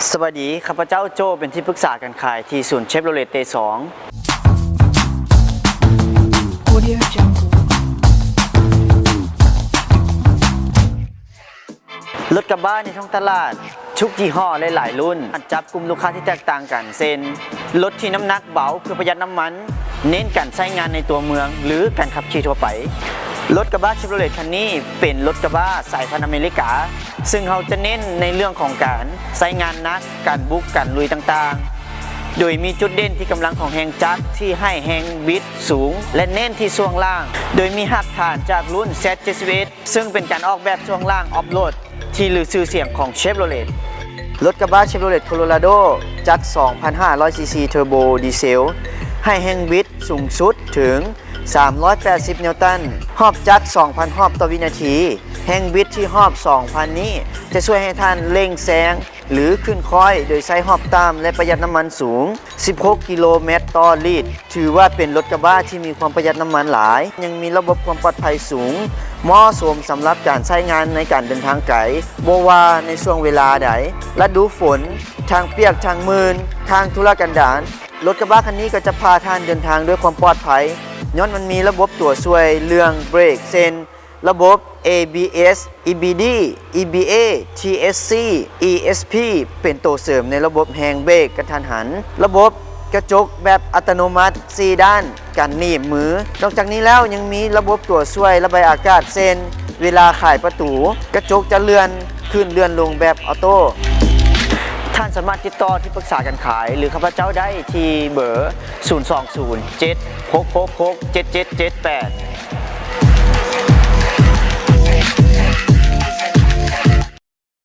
สวัสดีข้าพเจ้าโจเป็นที่ปรึกษาการขายที่ศูนย์เชฟโรเลตเต2รถกระบะในท้องตลาดทุกยี่ห้อหลายๆรุ่นจับกลุ่มลูกค้าที่แตกต่างกันเช่นรถที่น้ำหนักเบาเพื่อประหยัดน้ำมันเน้นการใช้งานในตัวเมืองหรือการขับขี่ทั่วไปรถกระบะเชฟโรเลตคันนี้เป็นรถกระบะสายพันธุ์อเมริกาซึ่งเขาจะเน้นในเรื่องของการใช้งานหนักการบุกการลุยต่างๆโดยมีจุดเด่นที่กำลังของแฮงจักรที่ให้แฮงบิดสูงและเน้นที่ช่วงล่างโดยมีหักฐานจากรุ่น Z71 ซึ่งเป็นการออกแบบช่วงล่างออฟโรดที่ลือชื่อเสียงของเชฟโรเลตรถกระบะเชฟโรเลตโคโลราโดจัด 2,500 ซีซีเทอร์โบดีเซลให้แฮงบิดสูงสุดถึง380 นิวตันหอบจักร 2,000 หอบต่อวินาทีแฮงบิดที่หอบ 2,000 นี้จะช่วยให้ท่านเร่งแซงหรือขึ้นค่อยโดยใช้หอบตามและประหยัดน้ำมันสูง 16 กิโลเมตรต่อลิตรถือว่าเป็นรถกระบะที่มีความประหยัดน้ำมันหลายยังมีระบบความปลอดภัยสูงเหมาะสมสำหรับการใช้งานในการเดินทางไกลบ่ว่าในช่วงเวลาใดฤดูฝนทางเปียกทางมืนทางทุรกันดารรถกระบะคันนี้ก็จะพาท่านเดินทางด้วยความปลอดภัยย้อนมันมีระบบตัวช่วยเรื่องเบรกเช่นระบบ ABS EBD EBA TSC ESP เป็นตัวเสริมในระบบแฮงเบรกกระทันหันระบบกระจกแบบอัตโนมัติ4ด้านกันหนีบมือนอกจากนี้แล้วยังมีระบบตัวช่วยระบายอากาศเช่นเวลาขายประตูกระจกจะเลื่อนขึ้นเลื่อนลงแบบออโต้ท่านสามารถติดต่อที่ปรึกษาการขายหรือข้าพเจ้าได้ที่เบอร์ 020 766 7778